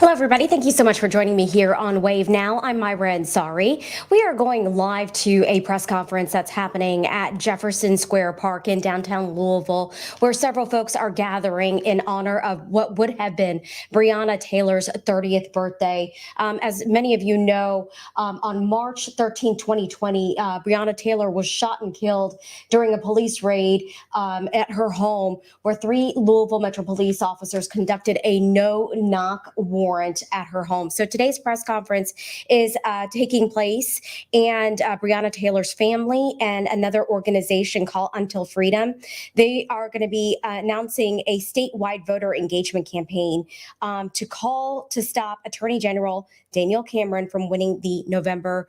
Hello, everybody. Thank you so much for joining me here on Wave Now. I'm Myra Ansari. We are going live to a press conference that's happening at Jefferson Square Park in downtown Louisville, where several folks are gathering in honor of what would have been Breonna Taylor's 30th birthday. As many of you know, on March 13, 2020, Breonna Taylor was shot and killed during a police raid at her home, where 3 Louisville Metro Police officers conducted a no-knock warrant at her home. So today's press conference is taking place, and Breonna Taylor's family and another organization called Until Freedom, they are going to be announcing a statewide voter engagement campaign to call to stop Attorney General Daniel Cameron from winning the November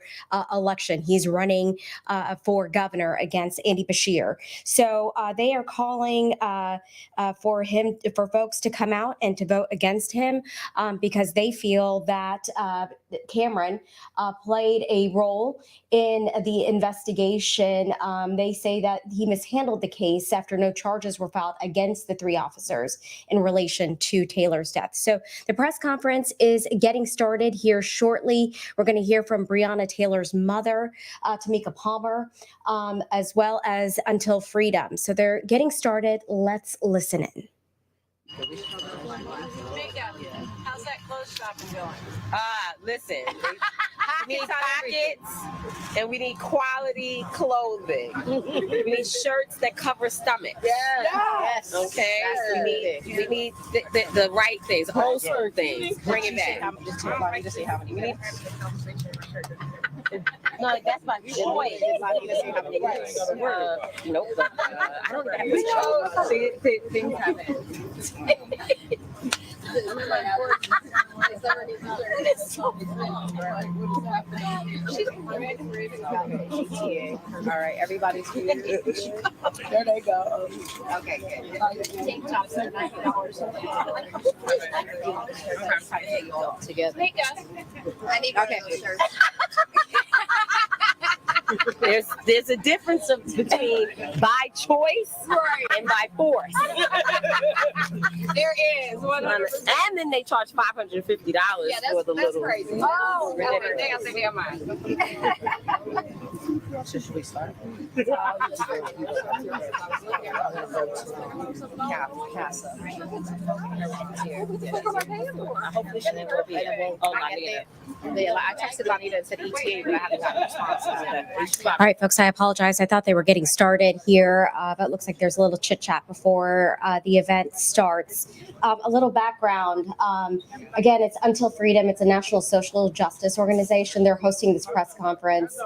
election. He's running for governor against Andy Beshear. So they are calling for folks to come out and to vote against him because they feel that Cameron played a role in the investigation. They say that he mishandled the case after no charges were filed against the 3 officers in relation to Taylor's death. So the press conference is getting started here shortly. We're going to hear from Breonna Taylor's mother, Tamika Palmer, as well as Until Freedom. So they're getting started. Let's listen in. How's that clothes shopping going? Listen, we need pockets and we need quality clothing. We need shirts that cover stomachs. Yes. Okay. We need the right things, old school things. Bring it back. Just see how many. We need. No, that's my choice. Nope. I don't have to. Things happen. All right, everybody's here. There they go. Okay, good. Tank tops are $90. Together. I need shirts. There's a difference between by choice and by force. There is. 100%. And then they charge $550 for the little. That's crazy. Oh, they got their damn mind. Should we start? Casa. Hopefully she will be. I texted Lonita and said ETA, but I haven't gotten a response. All right, folks, I apologize. I thought they were getting started here, but it looks like there's a little chit chat before the event starts. A little background. Again, it's Until Freedom. It's a national social justice organization. They're hosting this press conference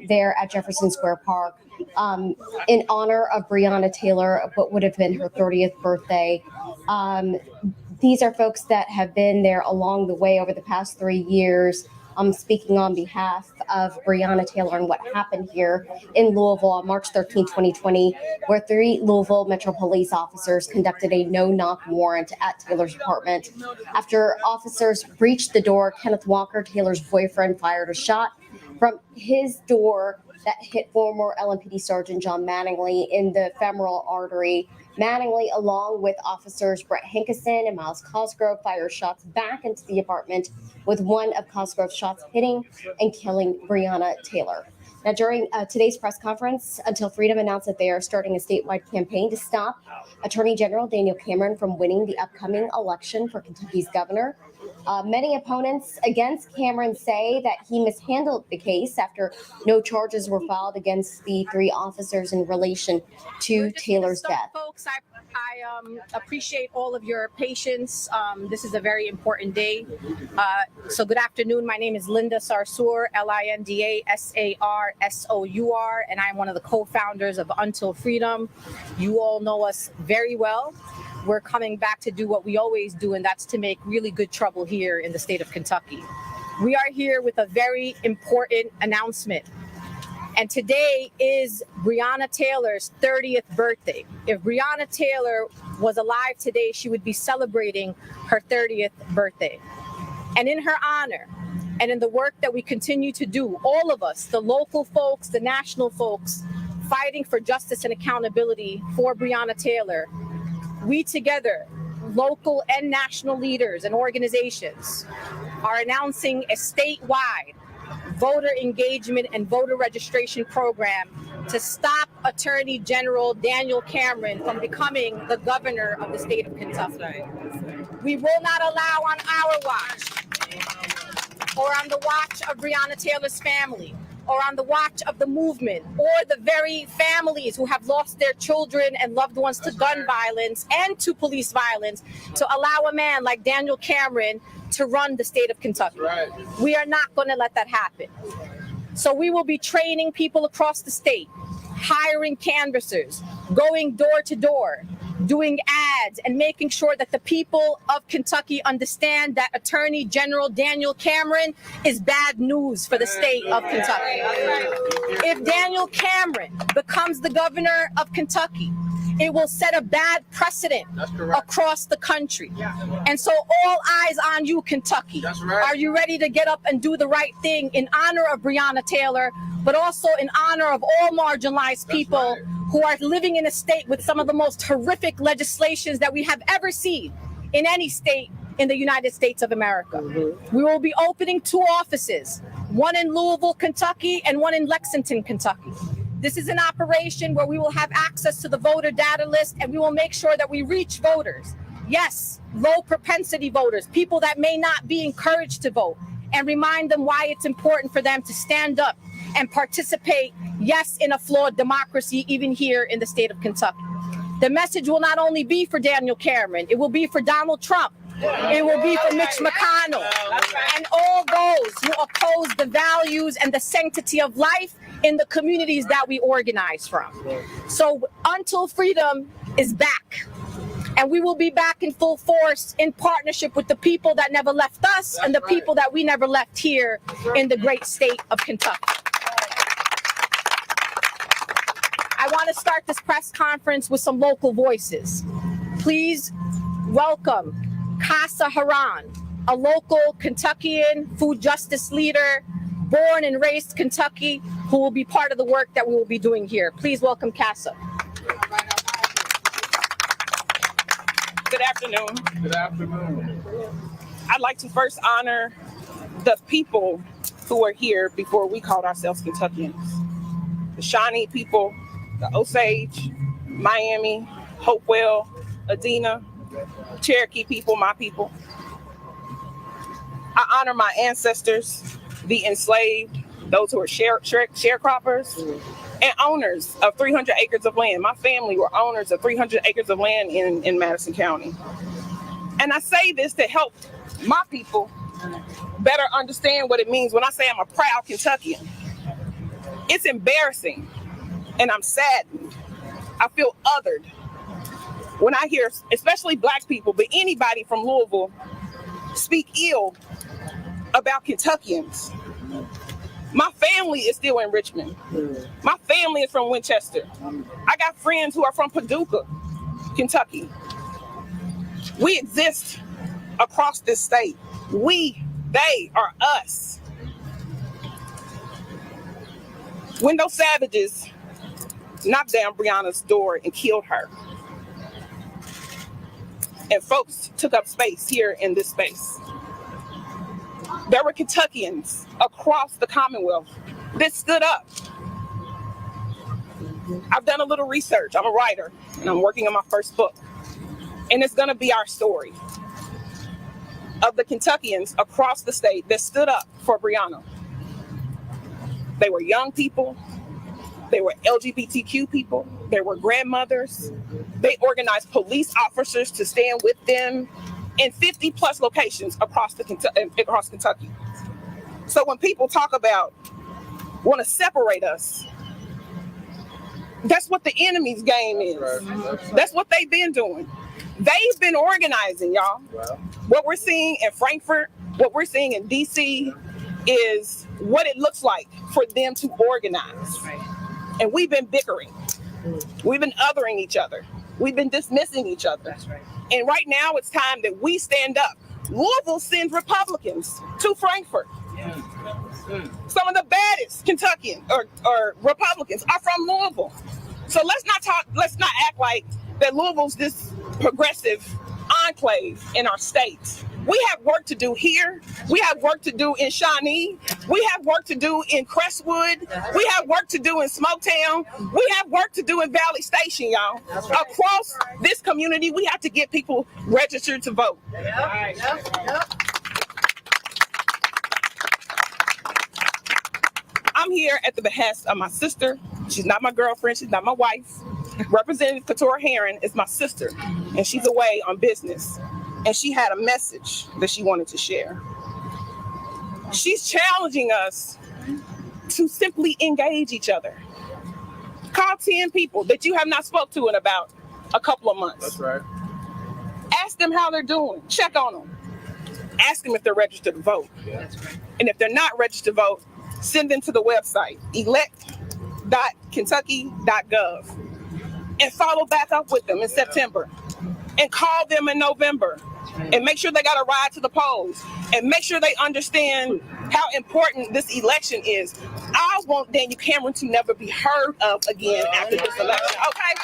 there at Jefferson Square Park in honor of Breonna Taylor, what would have been her 30th birthday. These are folks that have been there along the way over the past 3 years. I'm speaking on behalf of Breonna Taylor and what happened here in Louisville on March 13, 2020, where 3 Louisville Metro Police officers conducted a no-knock warrant at Taylor's apartment. After officers breached the door, Kenneth Walker, Taylor's boyfriend, fired a shot from his door that hit former LMPD Sergeant John Mattingly in the femoral artery. Mattingly, along with officers Brett Hankerson and Miles Cosgrove, fired shots back into the apartment, with one of Cosgrove's shots hitting and killing Breonna Taylor. Now, during today's press conference, Until Freedom announced that they are starting a statewide campaign to stop Attorney General Daniel Cameron from winning the upcoming election for Kentucky's governor. Many opponents against Cameron say that he mishandled the case after no charges were filed against the 3 officers in relation to Taylor's death. Folks, I appreciate all of your patience. This is a very important day. So good afternoon. My name is Linda Sarsour, Linda Sarsour, and I'm one of the co-founders of Until Freedom. You all know us very well. We're coming back to do what we always do, and that's to make really good trouble here in the state of Kentucky. We are here with a very important announcement. And today is Breonna Taylor's 30th birthday. If Breonna Taylor was alive today, she would be celebrating her 30th birthday. And in her honor, and in the work that we continue to do, all of us, the local folks, the national folks, fighting for justice and accountability for Breonna Taylor, we together local and national leaders and organizations are announcing a statewide voter engagement and voter registration program to stop Attorney General Daniel Cameron from becoming the governor of the state of Kentucky. We will not allow on our watch, or on the watch of Breonna Taylor's family, or on the watch of the movement, or the very families who have lost their children and loved ones to gun violence and to police violence, to allow a man like Daniel Cameron to run the state of Kentucky. Right. We are not going to let that happen. So we will be training people across the state, hiring canvassers, going door to door, doing ads, and making sure that the people of Kentucky understand that Attorney General Daniel Cameron is bad news for the state of Kentucky. If Daniel Cameron becomes the governor of Kentucky, it will set a bad precedent across the country. And so all eyes on you, Kentucky. Are you ready to get up and do the right thing in honor of Breonna Taylor, but also in honor of all marginalized people who are living in a state with some of the most horrific legislations that we have ever seen in any state in the United States of America? We will be opening 2 offices, one in Louisville, Kentucky, and one in Lexington, Kentucky. This is an operation where we will have access to the voter data list, and we will make sure that we reach voters. Yes, low propensity voters, people that may not be encouraged to vote, and remind them why it's important for them to stand up and participate, yes, in a flawed democracy, even here in the state of Kentucky. The message will not only be for Daniel Cameron, it will be for Donald Trump. It will be for Mitch McConnell and all those who oppose the values and the sanctity of life in the communities that we organize from. So until freedom is back, and we will be back in full force in partnership with the people that never left us and the people that we never left here in the great state of Kentucky. I want to start this press conference with some local voices. Please welcome Casa Haran, a local Kentuckian food justice leader, born and raised Kentucky, who will be part of the work that we will be doing here. Please welcome Casa. Good afternoon. Good afternoon. I'd like to first honor the people who are here before we called ourselves Kentuckians. The Shawnee people, the Osage, Miami, Hopewell, Adena, Cherokee people, my people. I honor my ancestors, the enslaved, those who are sharecroppers, and owners of 300 acres of land. My family were owners of 300 acres of land in Madison County. And I say this to help my people better understand what it means when I say I'm a proud Kentuckian. It's embarrassing, and I'm saddened. I feel othered when I hear, especially Black people, but anybody from Louisville, speak ill about Kentuckians. My family is still in Richmond. My family is from Winchester. I got friends who are from Paducah, Kentucky. We exist across this state. We, they are us. When those savages knocked down Breonna's door and killed her, and folks took up space here in this space, there were Kentuckians across the Commonwealth that stood up. I've done a little research. I'm a writer, and I'm working on my first book. And it's going to be our story of the Kentuckians across the state that stood up for Breonna. They were young people. They were LGBTQ people. They were grandmothers. They organized police officers to stand with them in 50 plus locations across Kentucky. So when people talk about want to separate us, that's what the enemy's game is. That's what they've been doing. They've been organizing, y'all. What we're seeing in Frankfurt, what we're seeing in DC is what it looks like for them to organize. And we've been bickering. We've been othering each other. We've been dismissing each other. And right now it's time that we stand up. Louisville sends Republicans to Frankfurt. Some of the baddest Kentuckian or Republicans are from Louisville. So let's not act like that Louisville's this progressive, enclave in our state. We have work to do here. We have work to do in Shawnee. We have work to do in Crestwood. We have work to do in Smoketown. We have work to do in Valley Station, y'all. Across this community, we have to get people registered to vote. I'm here at the behest of my sister. She's not my girlfriend. She's not my wife. Representative Keturah Herron is my sister, and she's away on business. And she had a message that she wanted to share. She's challenging us to simply engage each other. Call 10 people that you have not spoke to in about a couple of months. That's right. Ask them how they're doing. Check on them. Ask them if they're registered to vote. Yeah. And if they're not registered to vote, send them to the website, elect.kentucky.gov, and follow back up with them in September, and call them in November, and make sure they got a ride to the polls, and make sure they understand how important this election is. I want Daniel Cameron to never be heard of again after this election, okay?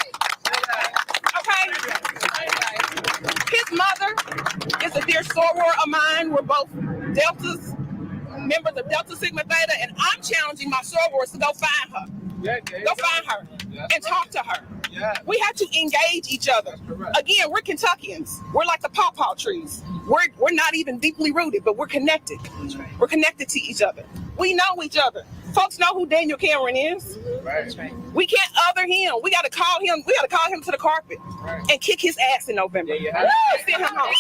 Okay? His mother is a dear soror of mine. We're both Deltas, members of Delta Sigma Theta, and I'm challenging my sorors to go find her. Go find her and talk to her. We have to engage each other. Again, we're Kentuckians. We're like the pawpaw trees. We're not even deeply rooted, but we're connected. We're connected to each other. We know each other. Folks know who Daniel Cameron is. We can't other him. We got to call him. We got to call him to the carpet and kick his ass in November. Send him home.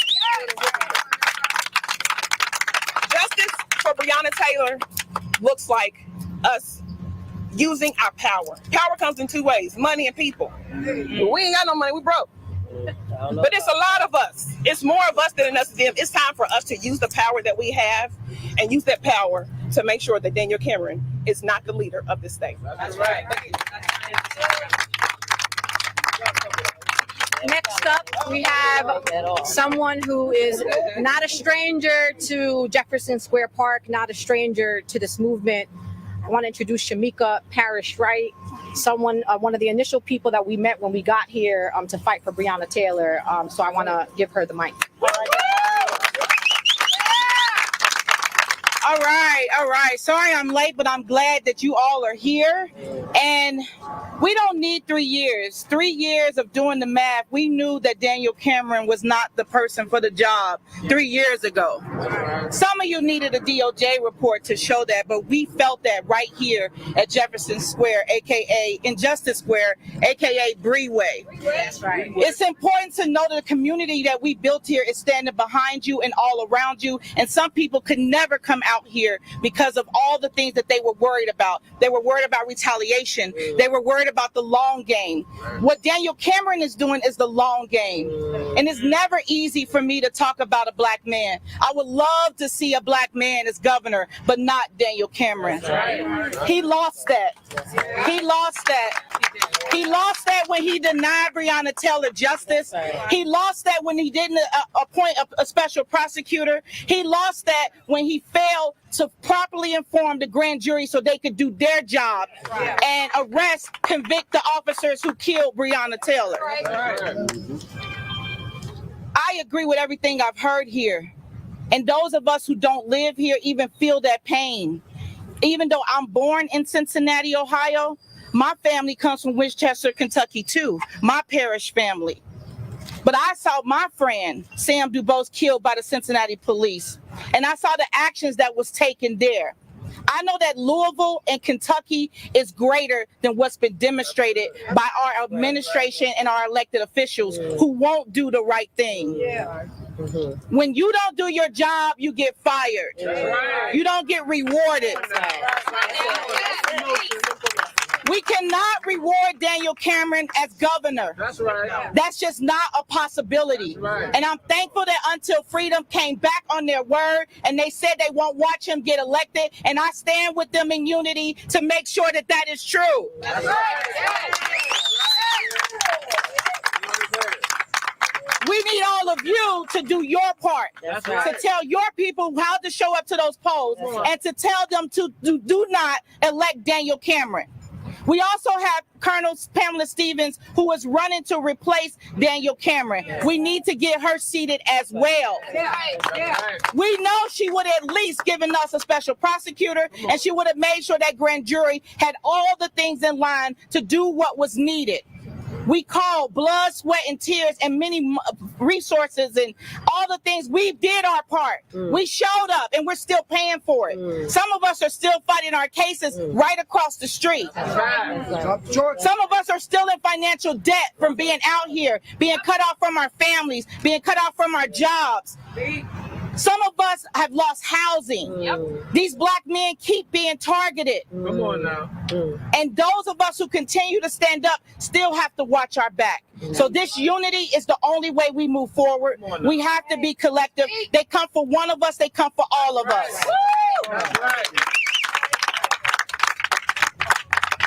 Justice for Breonna Taylor looks like us using our power. Power comes in two ways: money and people. We ain't got no money, we broke. But it's a lot of us. It's more of us than us them. It's time for us to use the power that we have and use that power to make sure that Daniel Cameron is not the leader of this state. That's right. Next up, we have someone who is not a stranger to Jefferson Square Park, not a stranger to this movement. I want to introduce Shamika Parrish-Wright, someone, one of the initial people that we met when we got here to fight for Breonna Taylor. So I want to give her the mic. All right. Sorry I'm late, but I'm glad that you all are here. And we don't need 3 years. 3 years of doing the math. We knew that Daniel Cameron was not the person for the job 3 years ago. Some of you needed a DOJ report to show that, but we felt that right here at Jefferson Square, aka Injustice Square, aka Breeway. That's right. It's important to know that the community that we built here is standing behind you and all around you. And some people could never come out here because of all the things that they were worried about. They were worried about retaliation. They were worried about the long game. What Daniel Cameron is doing is the long game. And it's never easy for me to talk about a black man. I would love to see a black man as governor, but not Daniel Cameron. He lost that. He lost that. He lost that when he denied Breonna Taylor justice. He lost that when he didn't appoint a special prosecutor. He lost that when he failed to properly inform the grand jury so they could do their job and convict the officers who killed Breonna Taylor. I agree with everything I've heard here. And those of us who don't live here even feel that pain. Even though I'm born in Cincinnati, Ohio, my family comes from Winchester, Kentucky, too. My parish family. But I saw my friend, Sam DuBose, killed by the Cincinnati police. And I saw the actions that was taken there. I know that Louisville and Kentucky is greater than what's been demonstrated by our administration and our elected officials who won't do the right thing. When you don't do your job, you get fired. You don't get rewarded. We cannot reward Daniel Cameron as governor. That's right. That's just not a possibility. Right. And I'm thankful that Until Freedom came back on their word and they said they won't watch him get elected. And I stand with them in unity to make sure that that is true. That's right. We need all of you to do your part, to tell your people how to show up to those polls and to tell them to do not elect Daniel Cameron. We also have Colonel Pamela Stevens, who is running to replace Daniel Cameron. We need to get her seated as well. We know she would have at least given us a special prosecutor, and she would have made sure that grand jury had all the things in line to do what was needed. We called blood, sweat, and tears and many resources and all the things. We did our part. We showed up, and we're still paying for it. Some of us are still fighting our cases right across the street. Some of us are still in financial debt from being out here, being cut off from our families, being cut off from our jobs. Some of us have lost housing. These black men keep being targeted. Come on now. And those of us who continue to stand up still have to watch our back. So this unity is the only way we move forward. We have to be collective. They come for one of us, they come for all of us. That's right.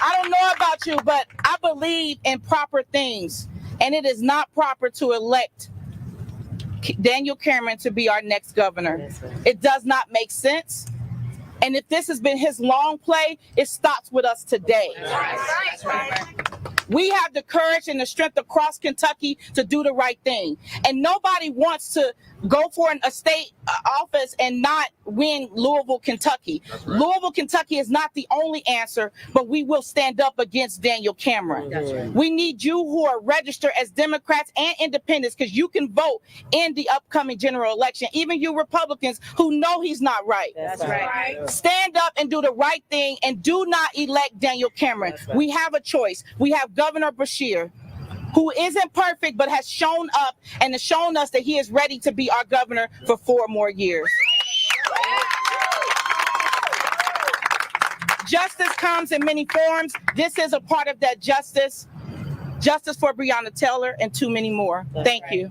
I don't know about you, but I believe in proper things. And it is not proper to elect Daniel Cameron to be our next governor. It does not make sense. And if this has been his long play, it stops with us today. We have the courage and the strength across Kentucky to do the right thing. And nobody wants to go for a state office and not win Louisville, Kentucky. Louisville, Kentucky is not the only answer, but we will stand up against Daniel Cameron. We need you who are registered as Democrats and independents, because you can vote in the upcoming general election. Even you Republicans who know he's not right. That's right. Stand up and do the right thing and do not elect Daniel Cameron. We have a choice. We have Governor Beshear, who isn't perfect but has shown up and has shown us that he is ready to be our governor for 4 more years. Justice comes in many forms. This is a part of that justice. Justice for Breonna Taylor and too many more. Thank you.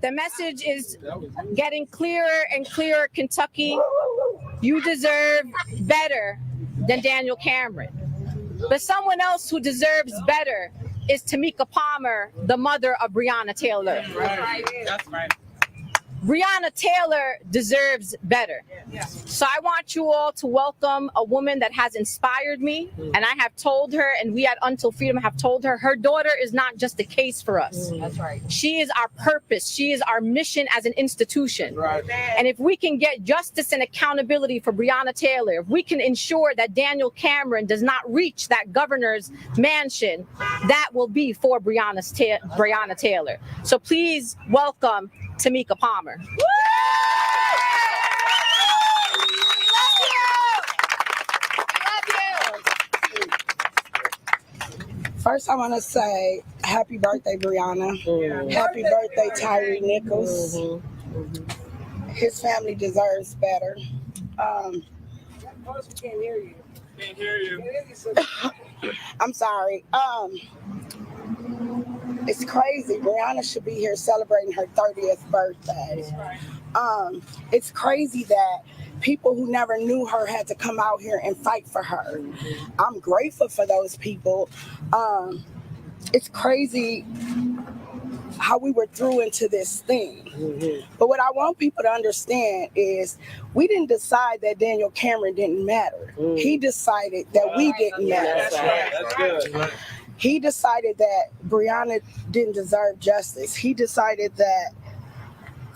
The message is getting clearer and clearer. Kentucky, you deserve better than Daniel Cameron. But someone else who deserves better is Tamika Palmer, the mother of Breonna Taylor. That's right. Breonna Taylor deserves better. So I want you all to welcome a woman that has inspired me. And I have told her, and we at Until Freedom have told her, her daughter is not just a case for us. That's right. She is our purpose. She is our mission as an institution. Right. And if we can get justice and accountability for Breonna Taylor, if we can ensure that Daniel Cameron does not reach that governor's mansion, that will be for Breonna Taylor. So please welcome Tamika Palmer. First, I want to say happy birthday, Breonna. Happy birthday, Tyree Nichols. His family deserves better. Can't hear you. I'm sorry. It's crazy. Breonna should be here celebrating her 30th birthday. It's crazy that people who never knew her had to come out here and fight for her. I'm grateful for those people. It's crazy how we were through into this thing. But what I want people to understand is we didn't decide that Daniel Cameron didn't matter. He decided that we didn't matter. That's right. That's good. He decided that Breonna didn't deserve justice. He decided that,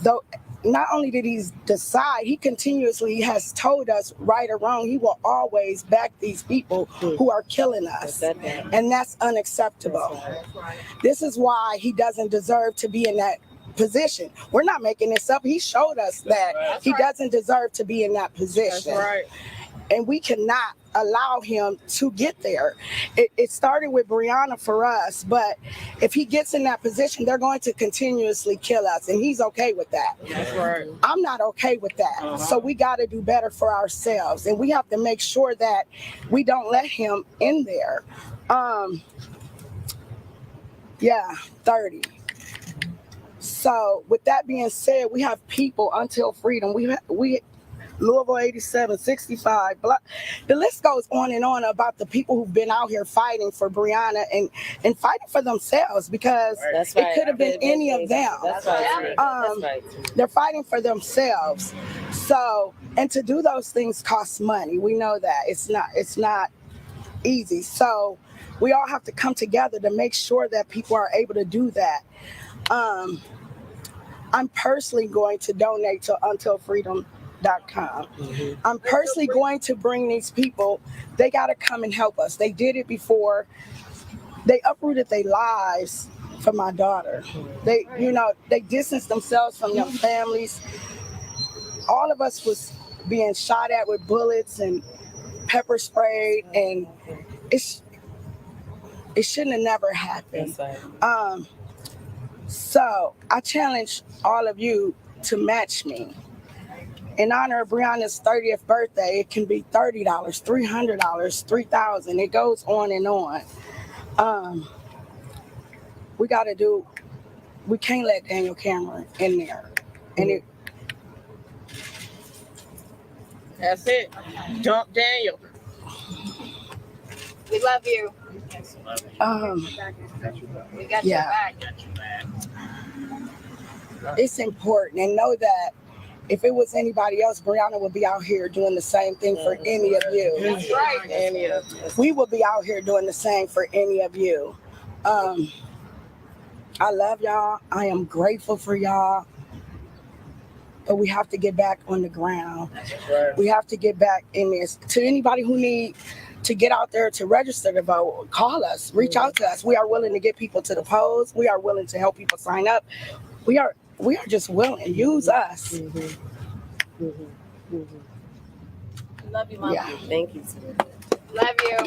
though, not only did he decide, he continuously has told us, right or wrong, he will always back these people who are killing us. And that's unacceptable. This is why he doesn't deserve to be in that position. We're not making this up. He showed us that he doesn't deserve to be in that position. That's right. And we cannot allow him to get there. It started with Breonna for us, but if he gets in that position, they're going to continuously kill us, and he's okay with that. That's right. I'm not okay with that. So we got to do better for ourselves, and we have to make sure that we don't let him in there. 30. So with that being said, we have people until freedom. We Louisville 87, 65, the list goes on and on about the people who've been out here fighting for Breonna and fighting for themselves, because That's it right. could have been any of them. That's right. That's right. They're fighting for themselves. So, and to do those things costs money. We know that it's not easy. So we all have to come together to make sure that people are able to do that. I'm personally going to donate to untilfreedom.com. I'm personally going to bring these people. They got to come and help us. They did it before. They uprooted their lives for my daughter. They distanced themselves from their families. All of us was being shot at with bullets and pepper sprayed, and it shouldn't have never happened. So I challenge all of you to match me. In honor of Breonna's 30th birthday, it can be $30, $300, $3,000. It goes on and on. We can't let Daniel Cameron in there. And That's it. Dump Daniel. We love you. We got your back. it's important, and know that if it was anybody else, Breonna would be out here doing the same thing for any of you. That's right. We will be out here doing the same for any of you. I love y'all. I am grateful for y'all. But we have to get back on the ground. We have to get back in this. To anybody who need to get out there to register to vote, call us, reach out to us. We are willing to get people to the polls. We are willing to help people sign up. We are just willing. Use us. Love you, Mom. Yeah. Thank you. Love you.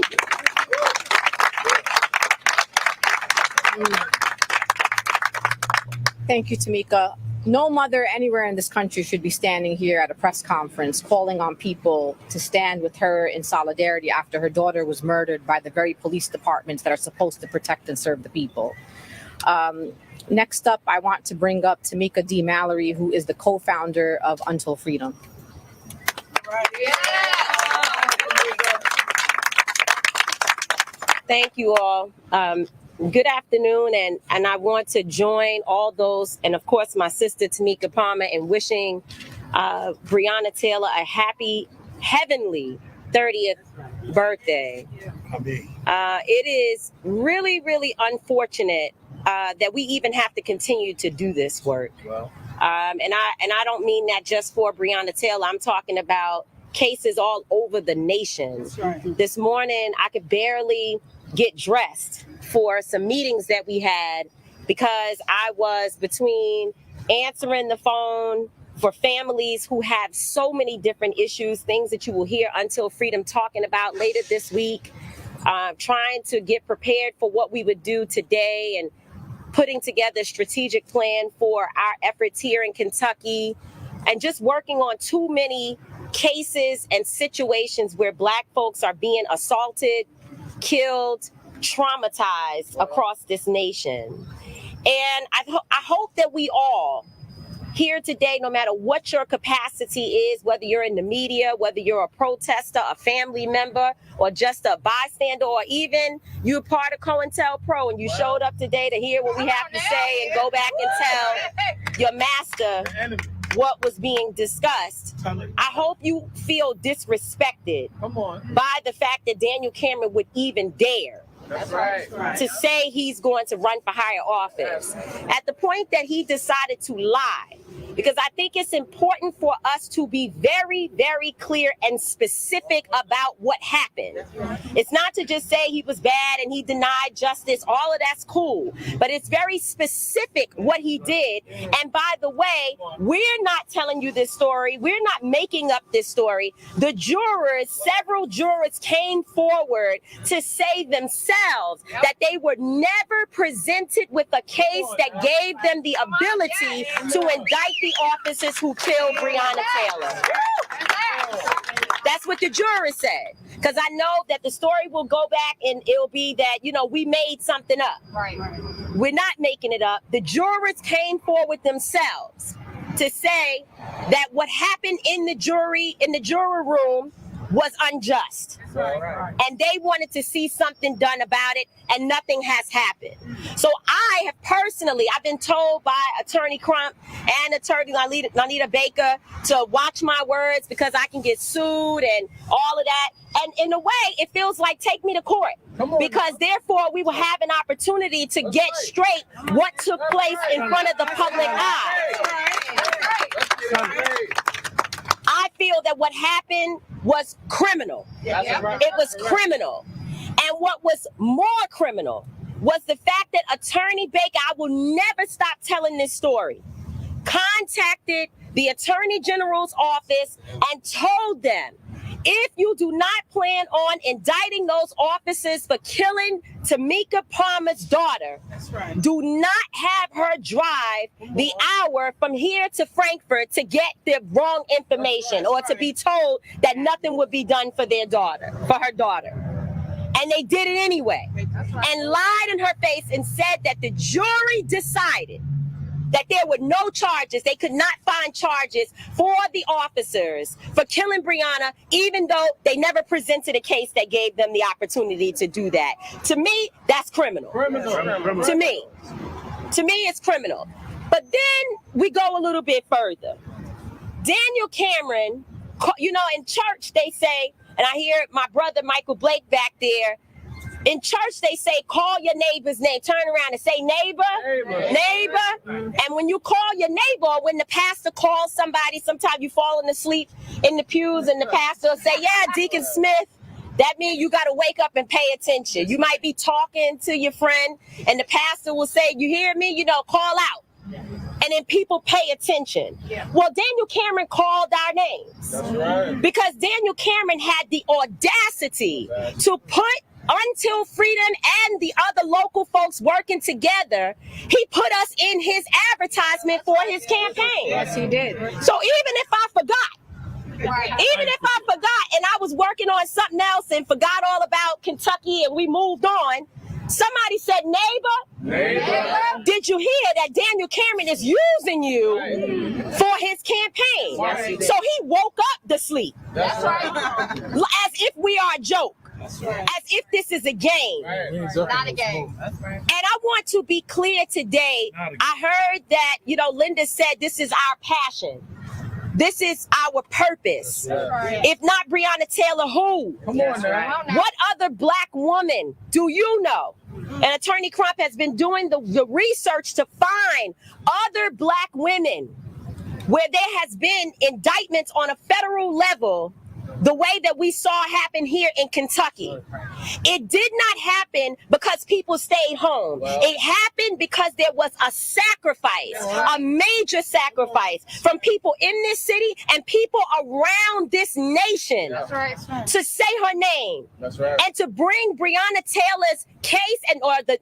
Thank you, Tamika. No mother anywhere in this country should be standing here at a press conference calling on people to stand with her in solidarity after her daughter was murdered by the very police departments that are supposed to protect and serve the people. Next up, I want to bring up Tamika D. Mallory, who is the co-founder of Until Freedom. Thank you all. Good afternoon, and I want to join all those, and of course my sister Tamika Palmer, in wishing Breonna Taylor a happy, heavenly 30th birthday. It is really, really unfortunate that we even have to continue to do this work. And I don't mean that just for Breonna Taylor. I'm talking about cases all over the nation. This morning, I could barely get dressed for some meetings that we had because I was between answering the phone for families who have so many different issues, things that you will hear Until Freedom talking about later this week, trying to get prepared for what we would do today and putting together a strategic plan for our efforts here in Kentucky, and just working on too many cases and situations where Black folks are being assaulted, killed, traumatized across this nation. And I hope that we all here today, no matter what your capacity is, whether you're in the media, whether you're a protester, a family member, or just a bystander, or even you're part of COINTELPRO and you showed up today to hear what we have to say and go back and tell your master what was being discussed. I hope you feel disrespected by the fact that Daniel Cameron would even dare to say he's going to run for higher office at the point that he decided to lie. Because I think it's important for us to be very, very clear and specific about what happened. It's not to just say he was bad and he denied justice. All of that's cool. But it's very specific what he did. And by the way, we're not telling you this story. We're not making up this story. The jurors, several jurors came forward to say themselves that they were never presented with a case that gave them the ability to indict the officers who killed Breonna Taylor. That's what the jurors said. Because I know that the story will go back and it'll be that, we made something up. Right. we're not making it up. The jurors came forward themselves to say that what happened in the juror room was unjust. And they wanted to see something done about it, and nothing has happened. So I have personally, I've been told by Attorney Crump and Attorney Lanita Baker to watch my words because I can get sued and all of that. And in a way, it feels like take me to court. Because therefore, we will have an opportunity to get straight what took place in front of the public eye. I feel that what happened was criminal. It was criminal. And what was more criminal was the fact that Attorney Baker, I will never stop telling this story, contacted the Attorney General's office and told them, if you do not plan on indicting those officers for killing Tamika Palmer's daughter, do not have her drive the hour from here to Frankfurt to get the wrong information or to be told that nothing would be done for her daughter. And they did it anyway and lied in her face and said that the jury decided that there were no charges. They could not find charges for the officers for killing Breonna, even though they never presented a case that gave them the opportunity to do that. To me, that's criminal. To me, it's criminal. But then we go a little bit further. Daniel Cameron, in church they say, and I hear my brother Michael Blake back there, in church, they say, call your neighbor's name. Turn around and say, neighbor. And when you call your neighbor, when the pastor calls somebody, sometimes you falling asleep in the pews and the pastor will say, yeah, Deacon Smith. That means you got to wake up and pay attention. You might be talking to your friend and the pastor will say, you hear me? Call out. And then people pay attention. Well, Daniel Cameron called our names. That's right. Because Daniel Cameron had the audacity to put Until Freedom and the other local folks working together, he put us in his advertisement for his campaign. Yes, he did. So even if I forgot and I was working on something else and forgot all about Kentucky and we moved on, somebody said, neighbor, did you hear that Daniel Cameron is using you for his campaign? Yes, so he woke up the sleep. That's right. As if we are a joke. As if this is a game. Not a game. And I want to be clear today. I heard that, Linda said this is our passion. This is our purpose. If not Breonna Taylor, who? Come on now. What other black woman do you know? And Attorney Crump has been doing the research to find other black women where there has been indictments on a federal level the way that we saw happen here in Kentucky. It did not happen because people stayed home. It happened because there was a sacrifice, a major sacrifice from people in this city and people around this nation to say her name and to bring Breonna Taylor's case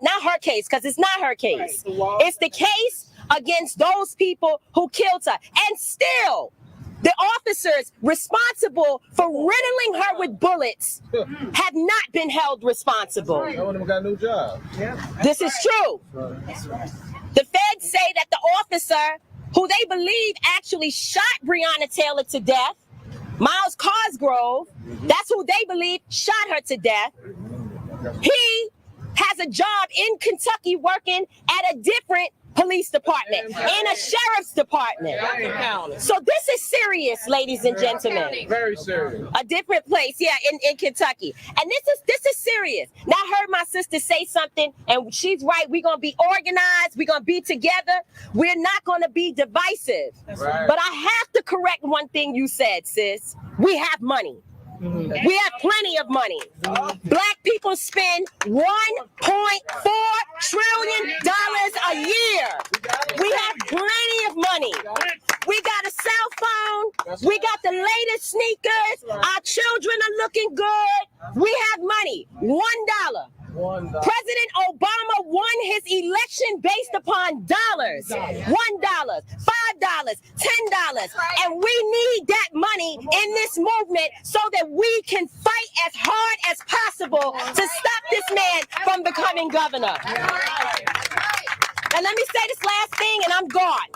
not her case, because it's not her case. It's the case against those people who killed her. And still, the officers responsible for riddling her with bullets have not been held responsible. None of them got a new job. This is true. The feds say that the officer who they believe actually shot Breonna Taylor to death, Miles Cosgrove, that's who they believe shot her to death. He has a job in Kentucky working at a different police department, in a sheriff's department. So this is serious, ladies and gentlemen. Very serious. A different place, in Kentucky. And this is serious. Now I heard my sister say something, and she's right. We're going to be organized. We're going to be together. We're not going to be divisive. Right. But I have to correct one thing you said, sis. We have money. We have plenty of money. Black people spend $1.4 trillion a year. We have plenty of money. We got a cell phone. We got the latest sneakers. Our children are looking good. We have money. $1. President Obama won his election based upon dollars. $1, $5, $10. And we need that money in this movement so that we can fight as hard as possible to stop this man from becoming governor. And let me say this last thing and I'm gone.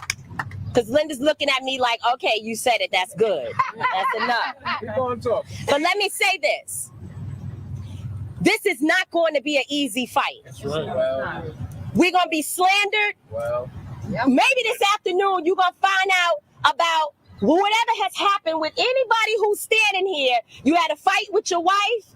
Because Linda's looking at me like, okay, you said it, that's good. That's enough. Keep on talking. But let me say this. This is not going to be an easy fight. That's right. Well, We're going to be slandered. well. Maybe this afternoon you're going to find out about whatever has happened with anybody who's standing here. You had a fight with your wife.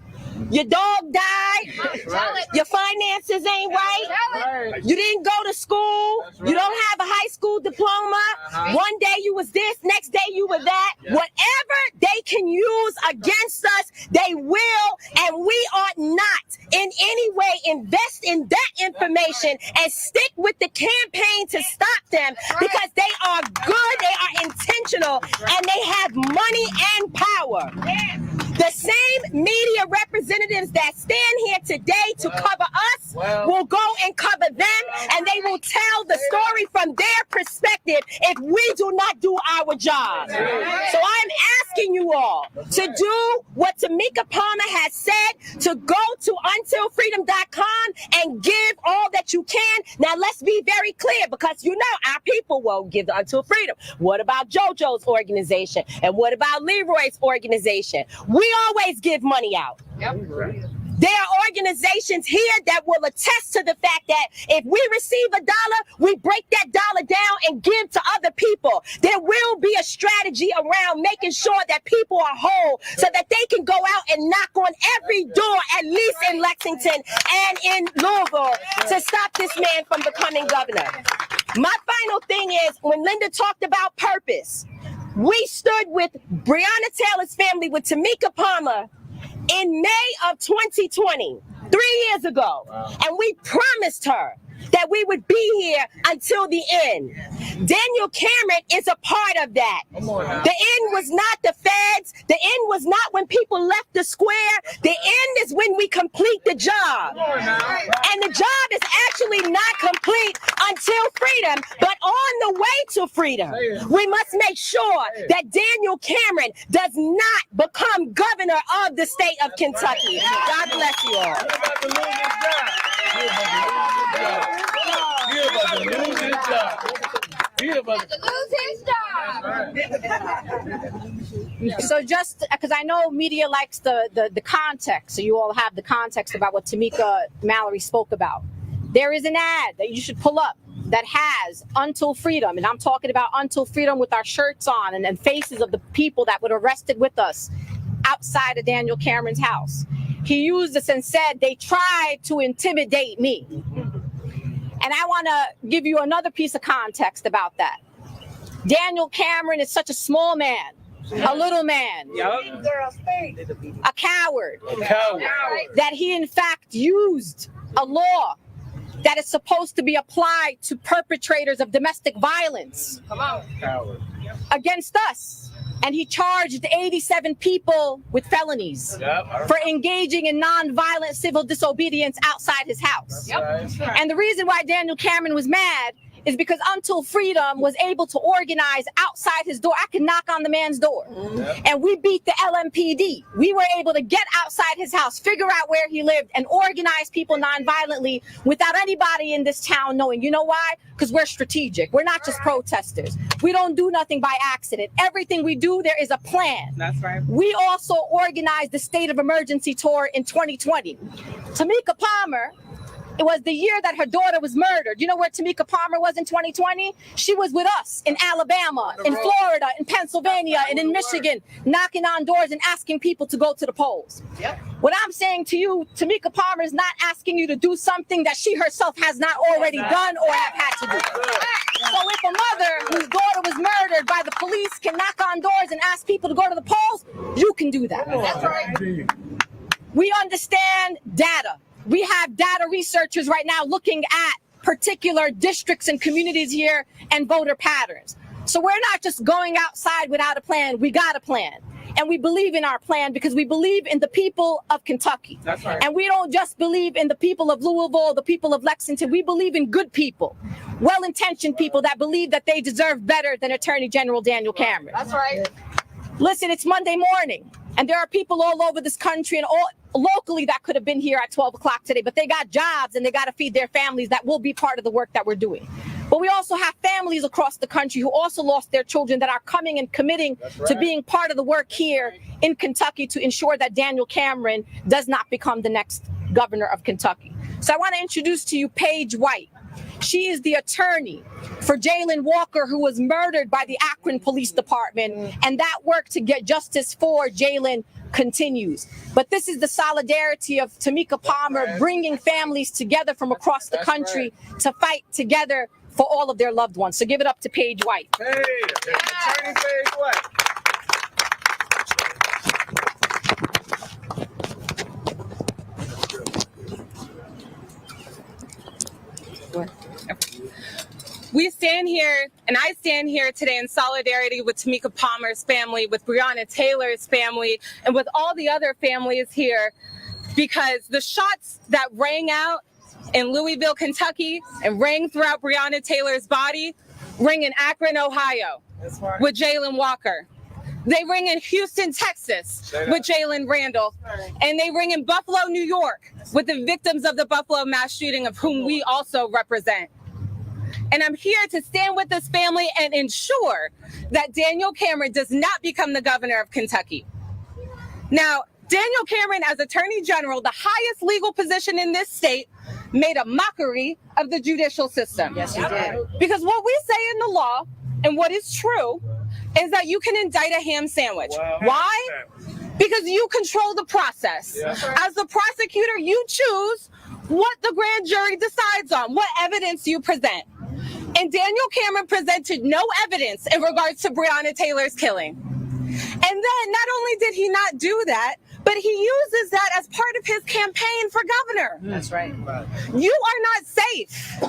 Your dog died. Right. Your finances ain't right. Right. You didn't go to school. That's right. You don't have a high school diploma. One day you was this, next day you were that. Yeah. Whatever they can use against us, they will, and we ought not in any way invest in that information and stick with the campaign to stop them because they are good, they are intentional, and they have money and power. The same media representatives that stand here today to cover us will go and cover them, and they will tell the story from their perspective if we do not do our job. So I'm asking you all to do what Tamika Palmer has said, to go to untilfreedom.com and give all that you can. Now let's be very clear, because you know our people won't give to Until Freedom. What about JoJo's organization? And what about Leroy's organization? We always give money out. There are organizations here that will attest to the fact that if we receive $1, we break that dollar down and give to other people. There will be a strategy around making sure that people are whole so that they can go out and knock on every door, at least in Lexington and in Louisville, to stop this man from becoming governor. My final thing is, when Linda talked about purpose, we stood with Breonna Taylor's family, with Tamika Palmer, in May of 2020, 3 years ago, and we promised her that we would be here until the end. Daniel Cameron is a part of that. The end was not the feds. The end was not when people left the square. The end is when we complete the job. And the job is actually not complete until freedom, but on the way to freedom. We must make sure that Daniel Cameron does not become governor of the state of Kentucky. God bless you all. You're about to lose his job. You're about to lose his job. So just because I know media likes the context, so you all have the context about what Tamika Mallory spoke about. There is an ad that you should pull up that has Until Freedom, and I'm talking about Until Freedom with our shirts on and faces of the people that were arrested with us outside of Daniel Cameron's house. He used this and said they tried to intimidate me. And I want to give you another piece of context about that. Daniel Cameron is such a small man, a little man, a coward, that he in fact used a law that is supposed to be applied to perpetrators of domestic violence against us. And he charged 87 people with felonies for engaging in nonviolent civil disobedience outside his house. And the reason why Daniel Cameron was mad is because Until Freedom was able to organize outside his door. I could knock on the man's door. And we beat the LMPD. We were able to get outside his house, figure out where he lived, and organize people nonviolently without anybody in this town knowing. You know why? Because we're strategic. We're not just protesters. We don't do nothing by accident. Everything we do, there is a plan. That's right. We also organized the State of Emergency tour in 2020. Tamika Palmer, it was the year that her daughter was murdered. You know where Tamika Palmer was in 2020? She was with us in Alabama, in Florida, in Pennsylvania, and in Michigan, knocking on doors and asking people to go to the polls. What I'm saying to you, Tamika Palmer is not asking you to do something that she herself has not already done or have had to do. So if a mother whose daughter was murdered by the police can knock on doors and ask people to go to the polls, you can do that. That's right. We understand data. We have data researchers right now looking at particular districts and communities here and voter patterns. So we're not just going outside without a plan. We got a plan. And we believe in our plan because we believe in the people of Kentucky. That's right. And we don't just believe in the people of Louisville, the people of Lexington. We believe in good people, well-intentioned people that believe that they deserve better than Attorney General Daniel Cameron. That's right. Listen, it's Monday morning, and there are people all over this country and locally that could have been here at 12 o'clock today, but they got jobs and they got to feed their families that will be part of the work that we're doing. But we also have families across the country who also lost their children that are coming and committing to being part of the work here in Kentucky to ensure that Daniel Cameron does not become the next governor of Kentucky. So I want to introduce to you Paige White. She is the attorney for Jayland Walker, who was murdered by the Akron Police Department, and that work to get justice for Jayland continues. But this is the solidarity of Tamika Palmer bringing families together from across the country to fight together for all of their loved ones. So give it up to Paige White. Hey, Attorney Paige White. We stand here, and I stand here today in solidarity with Tamika Palmer's family, with Breonna Taylor's family, and with all the other families here, because the shots that rang out in Louisville, Kentucky, and rang throughout Breonna Taylor's body, ring in Akron, Ohio, with Jayland Walker. They ring in Houston, Texas, with Jayland Randall, and they ring in Buffalo, New York, with the victims of the Buffalo mass shooting, of whom we also represent. And I'm here to stand with this family and ensure that Daniel Cameron does not become the governor of Kentucky. Now, Daniel Cameron, as Attorney General, the highest legal position in this state, made a mockery of the judicial system. Yes, he did. Because what we say in the law, and what is true, is that you can indict a ham sandwich. Why? Because you control the process. As the prosecutor, you choose what the grand jury decides on, what evidence you present. And Daniel Cameron presented no evidence in regards to Breonna Taylor's killing. And then not only did he not do that, but he uses that as part of his campaign for governor. That's right. You are not safe.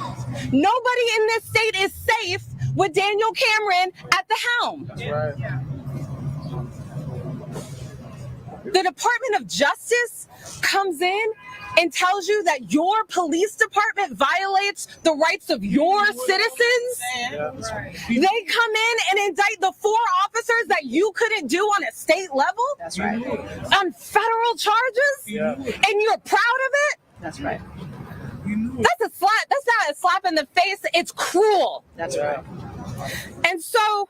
Nobody in this state is safe with Daniel Cameron at the helm. That's right. The Department of Justice comes in and tells you that your police department violates the rights of your citizens. They come in and indict the 4 officers that you couldn't do on a state level. That's right. On federal charges. And you're proud of it. That's right. That's a slap. That's not a slap in the face. It's cruel. That's right. And so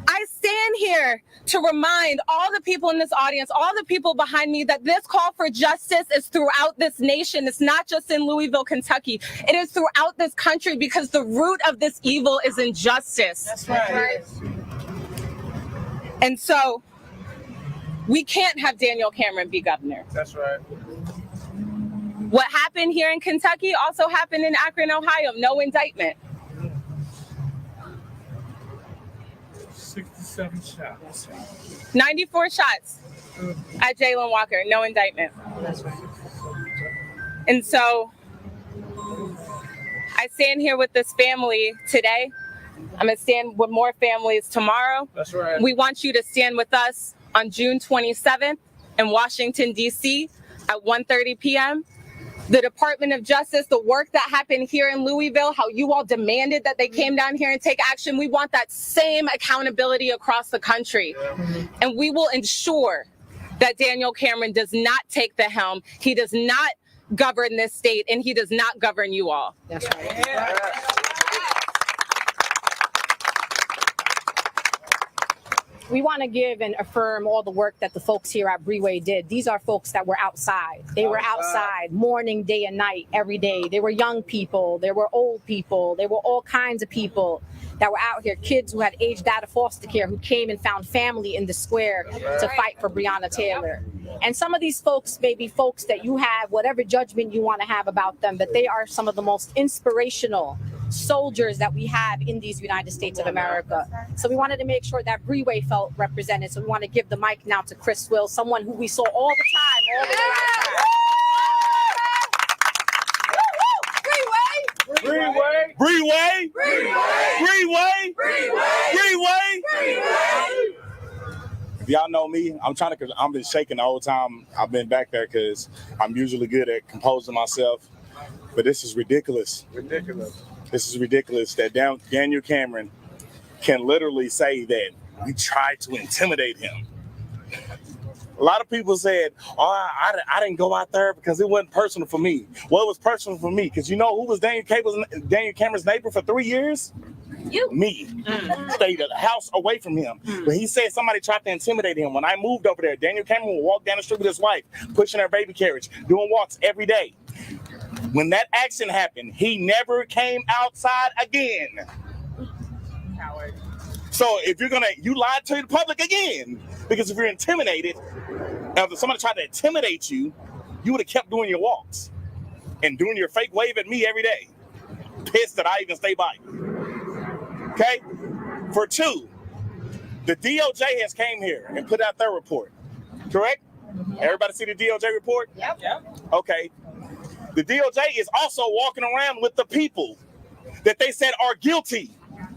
I stand here to remind all the people in this audience, all the people behind me, that this call for justice is throughout this nation. It's not just in Louisville, Kentucky. It is throughout this country, because the root of this evil is injustice. That's right. And so we can't have Daniel Cameron be governor. That's right. What happened here in Kentucky also happened in Akron, Ohio. No indictment. 67 shots. 94 shots at Jayland Walker. No indictment. That's right. And so I stand here with this family today. I'm going to stand with more families tomorrow. That's right. We want you to stand with us on June 27th in Washington, D.C. at 1:30 p.m. The Department of Justice, the work that happened here in Louisville, how you all demanded that they came down here and take action. We want that same accountability across the country. And we will ensure that Daniel Cameron does not take the helm. He does not govern this state, and he does not govern you all. That's right. We want to give and affirm all the work that the folks here at Breonna did. These are folks that were outside. They were outside morning, day, and night, every day. They were young people. They were old people. They were all kinds of people that were out here, kids who had aged out of foster care, who came and found family in the square to fight for Breonna Taylor. And some of these folks may be folks that you have whatever judgment you want to have about them, but they are some of the most inspirational soldiers that we have in these United States of America. So we wanted to make sure that Breonna felt represented. So we want to give the mic now to Chris Will, someone who we saw all the time, all the Breonna! Breonna! If y'all know me, I've been shaking the whole time I've been back there, because I'm usually good at composing myself. But this is ridiculous. This is ridiculous that Daniel Cameron can literally say that we tried to intimidate him. A lot of people said, "Oh, I didn't go out there because it wasn't personal for me." Well, it was personal for me because you know who was Daniel Cameron's neighbor for 3 years? You. Me. Stayed a house away from him. But he said somebody tried to intimidate him. When I moved over there, Daniel Cameron would walk down the street with his wife, pushing her baby carriage, doing walks every day. When that accident happened, he never came outside again. Howard. So if you lied to the public again, because if you're intimidated, if somebody tried to intimidate you, you would have kept doing your walks and doing your fake wave at me every day. Pissed that I even stay by you. Okay? For two, the DOJ has came here and put out their report. Correct? Everybody see the DOJ report? Yep. Okay. The DOJ is also walking around with the people that they said are guilty.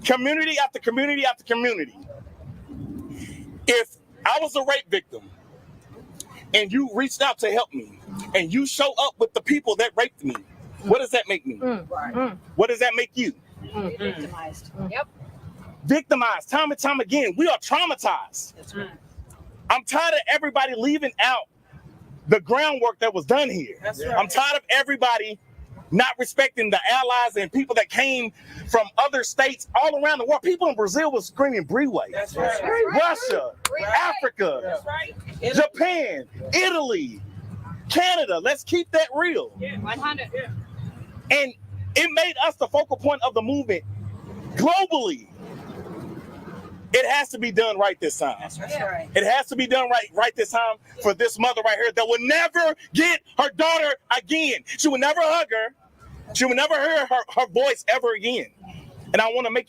Community after community after community. If I was a rape victim and you reached out to help me and you show up with the people that raped me, what does that make me? What does that make you? Victimized. Yep. Victimized time and time again. We are traumatized. That's right. I'm tired of everybody leaving out the groundwork that was done here. That's right. I'm tired of everybody not respecting the allies and people that came from other states all around the world. People in Brazil was screaming Breonna. That's right. Russia, Africa, That's right. Japan, Italy, Canada. Let's keep that real. 100. And it made us the focal point of the movement globally. It has to be done right this time. That's right. It has to be done right this time for this mother right here that will never get her daughter again. She will never hug her. She will never hear her voice ever again. And I want to make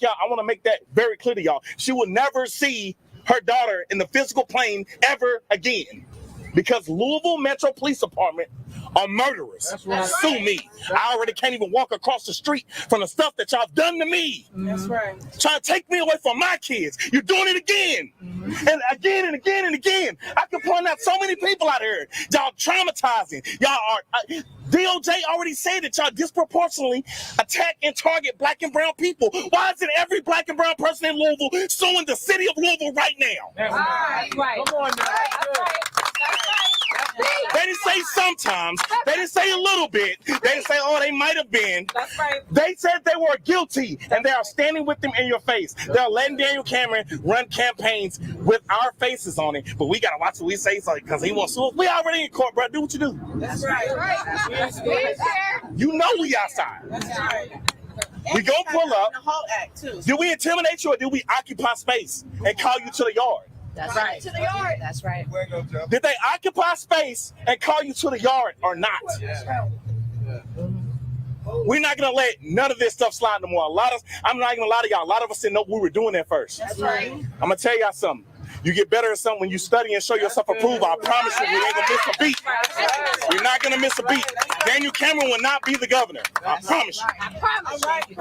that very clear to y'all. She will never see her daughter in the physical plane ever again. Because Louisville Metro Police Department are murderers. Sue me. I already can't even walk across the street from the stuff that y'all done to me. That's right. Trying to take me away from my kids. You're doing it again. And again and again and again. I can point out so many people out here. Y'all traumatizing. Y'all are... DOJ already said that y'all disproportionately attack and target black and brown people. Why isn't every black and brown person in Louisville suing the city of Louisville right now? That's right. Come on now. That's right. They didn't say sometimes. They didn't say a little bit. They didn't say, oh, they might have been. That's right. They said they were guilty, and they are standing with them in your face. They're letting Daniel Cameron run campaigns with our faces on it, but we got to watch what we say because he wants to. We already in court, bro. Do what you do. That's right. You know we outside. That's right. We gonna pull up. The whole act too. Did we intimidate you or did we occupy space and call you to the yard? That's right. To the yard. That's right. Did they occupy space and call you to the yard or not? We're not gonna let none of this stuff slide no more. I'm not gonna lie to y'all. A lot of us didn't know we were doing that first. That's right. I'm gonna tell y'all something. You get better at something when you study and show yourself approval. I promise you, you ain't gonna miss a beat. You're not gonna miss a beat. Daniel Cameron will not be the governor. I promise you. I promise you.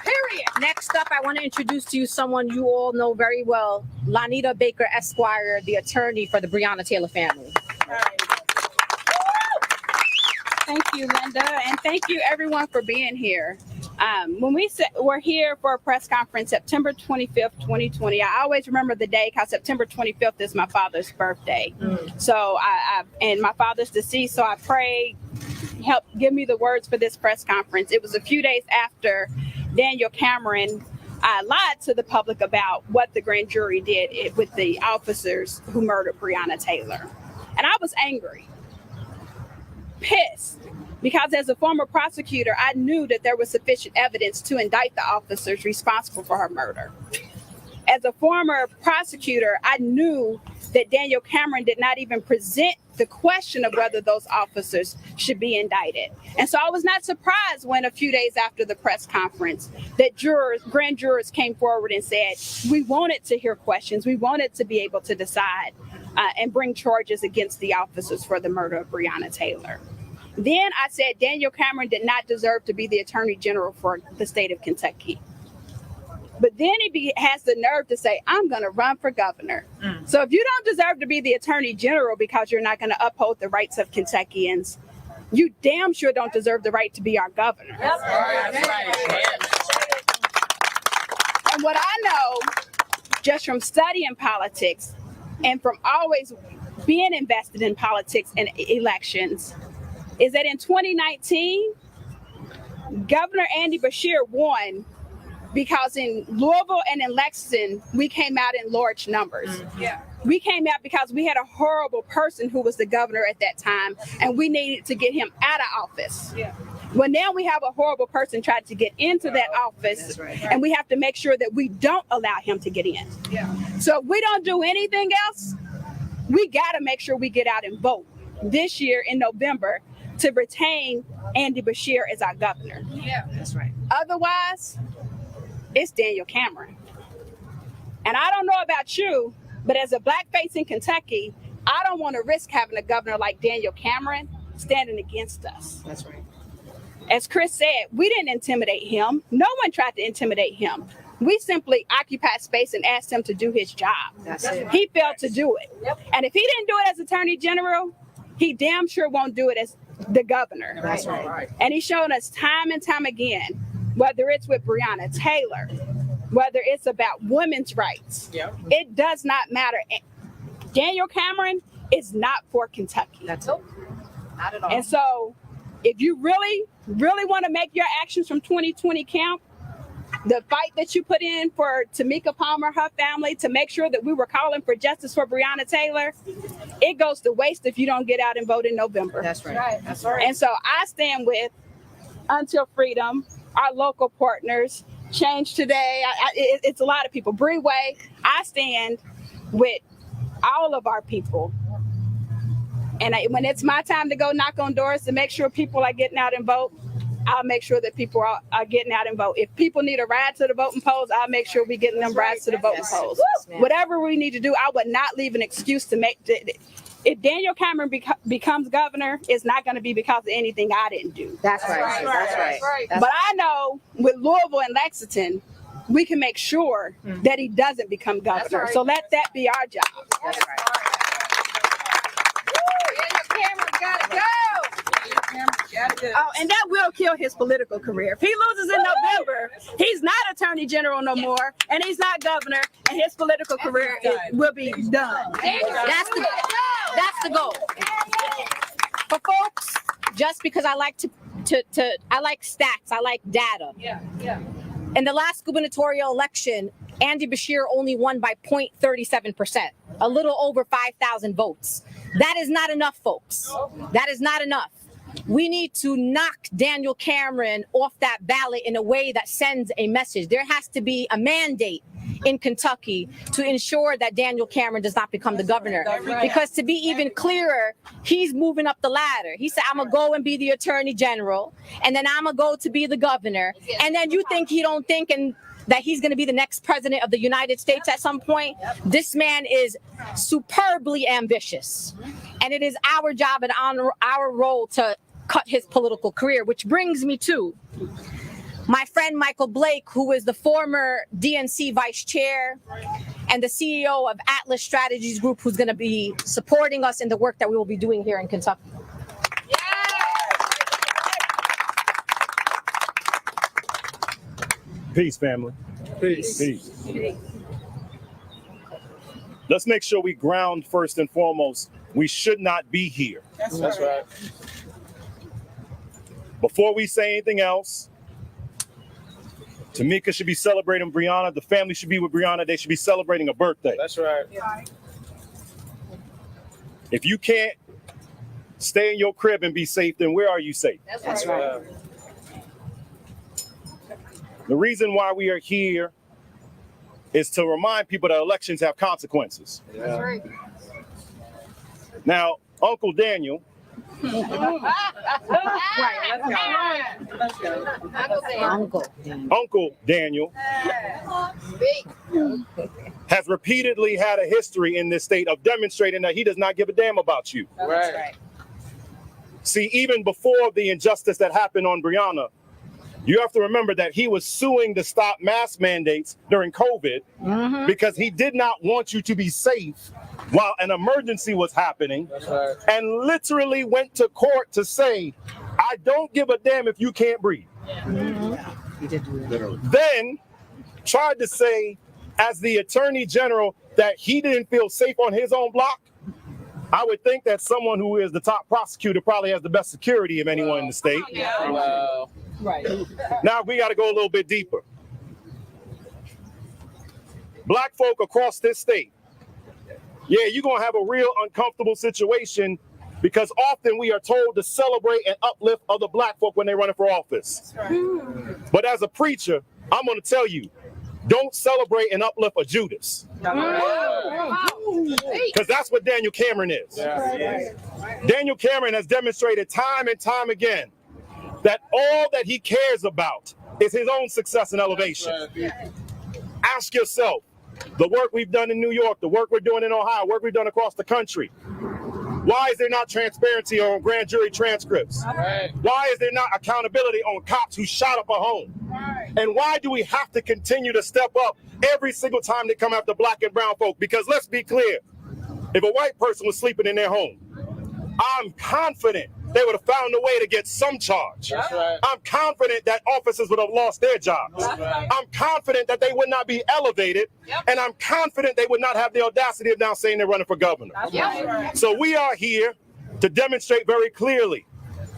Period. Next up, I want to introduce to you someone you all know very well, Lanita Baker Esquire, the attorney for the Breonna Taylor family. Thank you, Linda, and thank you everyone for being here. When we're here for a press conference, September 25th, 2020, I always remember the day because September 25th is my father's birthday. So and my father's deceased, so I prayed, help give me the words for this press conference. It was a few days after Daniel Cameron lied to the public about what the grand jury did with the officers who murdered Breonna Taylor. And I was angry, pissed, because as a former prosecutor, I knew that there was sufficient evidence to indict the officers responsible for her murder. As a former prosecutor, I knew that Daniel Cameron did not even present the question of whether those officers should be indicted. And so I was not surprised when a few days after the press conference that grand jurors came forward and said, we wanted to hear questions. We wanted to be able to decide and bring charges against the officers for the murder of Breonna Taylor. Then I said Daniel Cameron did not deserve to be the Attorney General for the state of Kentucky. But then he has the nerve to say, I'm going to run for governor. So if you don't deserve to be the Attorney General because you're not going to uphold the rights of Kentuckians, you damn sure don't deserve the right to be our governor. And what I know, just from studying politics and from always being invested in politics and elections, is that in 2019, Governor Andy Beshear won because in Louisville and in Lexington, we came out in large numbers. Yeah. We came out because we had a horrible person who was the governor at that time, and we needed to get him out of office. Yeah. Well, now we have a horrible person trying to get into that office, and we have to make sure that we don't allow him to get in. Yeah. So if we don't do anything else, we got to make sure we get out and vote this year in November to retain Andy Beshear as our governor. Yeah, that's right. Otherwise, it's Daniel Cameron. And I don't know about you, but as a black face in Kentucky, I don't want to risk having a governor like Daniel Cameron standing against us. That's right. As Chris said, we didn't intimidate him. No one tried to intimidate him. We simply occupied space and asked him to do his job. That's it. He failed to do it. Yep. And if he didn't do it as Attorney General, he damn sure won't do it as the governor. That's right. And he's shown us time and time again, whether it's with Breonna Taylor, whether it's about women's rights, it does not matter. Daniel Cameron is not for Kentucky. That's it. Not at all. And so if you really, really want to make your actions from 2020 count, the fight that you put in for Tamika Palmer, her family, to make sure that we were calling for justice for Breonna Taylor, it goes to waste if you don't get out and vote in November. That's right. That's right. And so I stand with Until Freedom, our local partners, Change Today. It's a lot of people. Breeway. I stand with all of our people. And when it's my time to go knock on doors to make sure people are getting out and vote, I'll make sure that people are getting out and vote. If people need a ride to the voting polls, I'll make sure we're getting them rides to the voting polls. Whatever we need to do, I would not leave an excuse to make it. If Daniel Cameron becomes governor, it's not going to be because of anything I didn't do. That's right. That's right. But I know with Louisville and Lexington, we can make sure that he doesn't become governor. So let that be our job. That's right. Daniel Cameron gotta go. Oh, and that will kill his political career. If he loses in November, he's not Attorney General no more, and he's not governor, and his political career will be done. That's the goal. For folks, just because I like I like stats, I like data. Yeah. In the last gubernatorial election, Andy Beshear only won by 0.37%, a little over 5,000 votes. That is not enough, folks. That is not enough. We need to knock Daniel Cameron off that ballot in a way that sends a message. There has to be a mandate in Kentucky to ensure that Daniel Cameron does not become the governor. Because to be even clearer, he's moving up the ladder. He said, I'm going to go and be the Attorney General, and then I'm going to go to be the governor. And then you think he don't think that he's going to be the next president of the United States at some point? This man is superbly ambitious. And it is our job and our role to cut his political career, which brings me to my friend Michael Blake, who is the former DNC vice chair and the CEO of Atlas Strategies Group, who's going to be supporting us in the work that we will be doing here in Kentucky. Peace, family. Peace. Let's make sure we ground first and foremost. We should not be here. That's right. Before we say anything else, Tamika should be celebrating Breonna. The family should be with Breonna. They should be celebrating a birthday. That's right. If you can't stay in your crib and be safe, then where are you safe? That's right. The reason why we are here is to remind people that elections have consequences. That's right. Now, Uncle Daniel, Uncle Daniel has repeatedly had a history in this state of demonstrating that he does not give a damn about you. Right. See, even before the injustice that happened on Breonna, you have to remember that he was suing to stop mask mandates during COVID because he did not want you to be safe while an emergency was happening. That's right. And literally went to court to say, I don't give a damn if you can't breathe. He did do that. Then tried to say as the Attorney General that he didn't feel safe on his own block, I would think that someone who is the top prosecutor probably has the best security of anyone in the state. Wow. Right. Now we got to go a little bit deeper. Black folk across this state, yeah, you're going to have a real uncomfortable situation because often we are told to celebrate and uplift other black folk when they're running for office. But as a preacher, I'm going to tell you, don't celebrate and uplift a Judas. Because that's what Daniel Cameron is. Daniel Cameron has demonstrated time and time again that all that he cares about is his own success and elevation. Ask yourself, the work we've done in New York, the work we're doing in Ohio, work we've done across the country, why is there not transparency on grand jury transcripts? Why is there not accountability on cops who shot up a home? And why do we have to continue to step up every single time they come after black and brown folk? Because let's be clear, if a white person was sleeping in their home, I'm confident they would have found a way to get some charge. I'm confident that officers would have lost their jobs. I'm confident that they would not be elevated, and I'm confident they would not have the audacity of now saying they're running for governor. So we are here to demonstrate very clearly,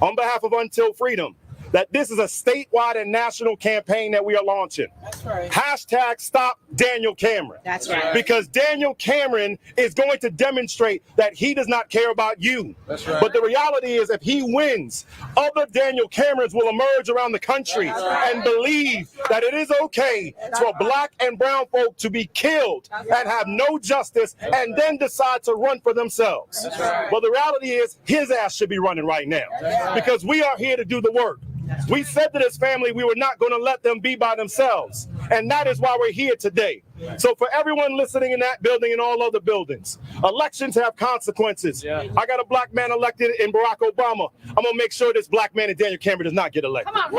on behalf of Until Freedom, that this is a statewide and national campaign that we are launching. Hashtag Stop Daniel Cameron. That's right. Because Daniel Cameron is going to demonstrate that he does not care about you. But the reality is, if he wins, other Daniel Camerons will emerge around the country and believe that it is okay for black and brown folk to be killed and have no justice and then decide to run for themselves. Well, the reality is, his ass should be running right now because we are here to do the work. We said to this family we were not going to let them be by themselves. And that is why we're here today. So for everyone listening in that building and all other buildings, elections have consequences. I got a black man elected in Barack Obama. I'm going to make sure this black man in Daniel Cameron does not get elected. Come on,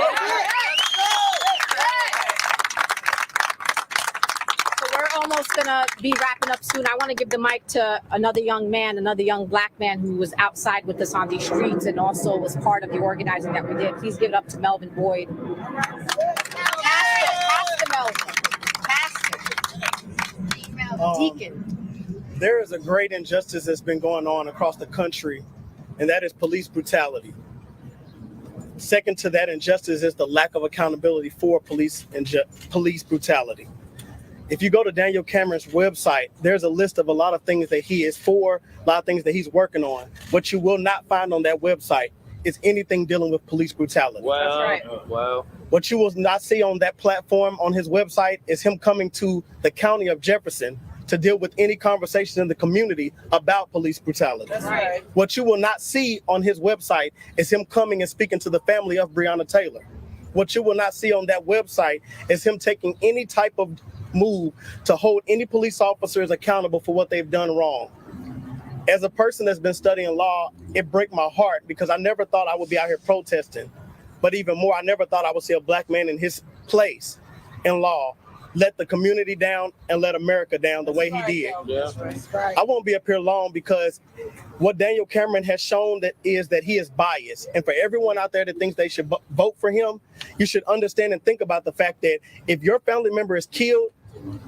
we're almost gonna be wrapping up soon. I want to give the mic to another young man, another young black man who was outside with us on these streets and also was part of the organizing that we did. Please give it up to Melvin Boyd. Pastor Melvin. Pastor. Deacon. There is a great injustice that's been going on across the country, and that is police brutality. Second to that injustice is the lack of accountability for police brutality. If you go to Daniel Cameron's website, there's a list of a lot of things that he is for, a lot of things that he's working on. What you will not find on that website is anything dealing with police brutality. Wow. That's right. Wow. What you will not see on that platform on his website is him coming to the county of Jefferson to deal with any conversation in the community about police brutality. That's right. What you will not see on his website is him coming and speaking to the family of Breonna Taylor. What you will not see on that website is him taking any type of move to hold any police officers accountable for what they've done wrong. As a person that's been studying law, it breaks my heart because I never thought I would be out here protesting. But even more, I never thought I would see a black man in his place in law let the community down and let America down the way he did. I won't be up here long because what Daniel Cameron has shown that he is biased. And for everyone out there that thinks they should vote for him, you should understand and think about the fact that if your family member is killed,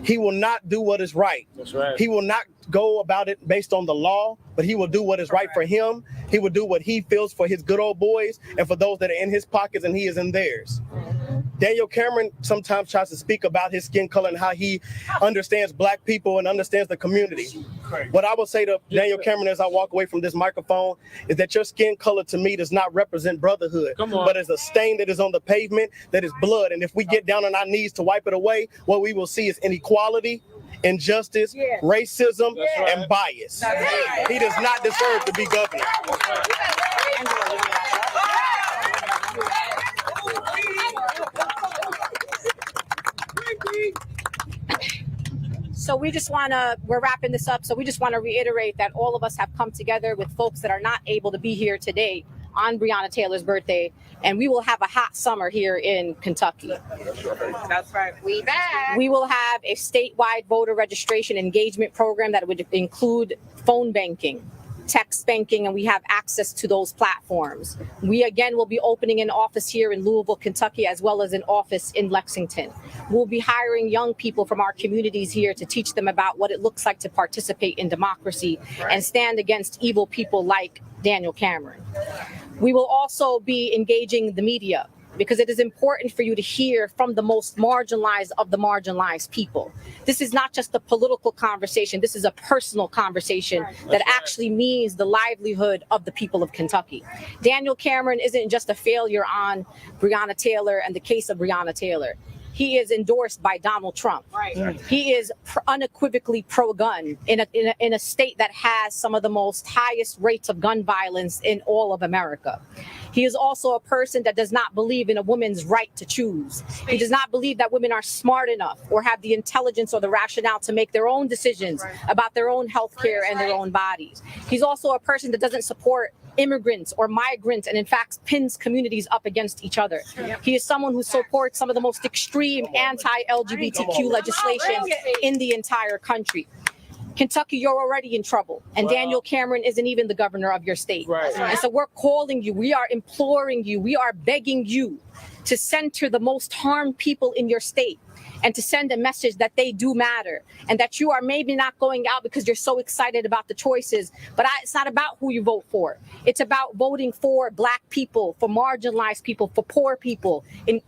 he will not do what is right. He will not go about it based on the law, but he will do what is right for him. He will do what he feels for his good old boys and for those that are in his pockets and he is in theirs. Daniel Cameron sometimes tries to speak about his skin color and how he understands black people and understands the community. What I will say to Daniel Cameron as I walk away from this microphone is that your skin color to me does not represent brotherhood, but is a stain that is on the pavement, that is blood. And if we get down on our knees to wipe it away, what we will see is inequality, injustice, racism, and bias. He does not deserve to be governor. So we're wrapping this up. So we just want to reiterate that all of us have come together with folks that are not able to be here today on Breonna Taylor's birthday. And we will have a hot summer here in Kentucky. That's right. We back. We will have a statewide voter registration engagement program that would include phone banking. tech spanking, and we have access to those platforms. We again will be opening an office here in Louisville, Kentucky, as well as an office in Lexington. We'll be hiring young people from our communities here to teach them about what it looks like to participate in democracy and stand against evil people like Daniel Cameron. We will also be engaging the media, because it is important for you to hear from the most marginalized of the marginalized people. This is not just a political conversation. This is a personal conversation that actually means the livelihood of the people of Kentucky. Daniel Cameron isn't just a failure on Breonna Taylor and the case of Breonna Taylor. He is endorsed by Donald Trump. He is unequivocally pro-gun in a state that has some of the most highest rates of gun violence in all of America. He is also a person that does not believe in a woman's right to choose. He does not believe that women are smart enough or have the intelligence or the rationale to make their own decisions about their own health care and their own bodies. He's also a person that doesn't support immigrants or migrants, and in fact pins communities up against each other. He is someone who supports some of the most extreme anti-LGBTQ legislation in the entire country. Kentucky, you're already in trouble, and Daniel Cameron isn't even the governor of your state. And so we're calling you, we are imploring you, we are begging you to center the most harmed people in your state and to send a message that they do matter, and that you are maybe not going out because you're so excited about the choices, but it's not about who you vote for. It's about voting for Black people, for marginalized people, for poor people, in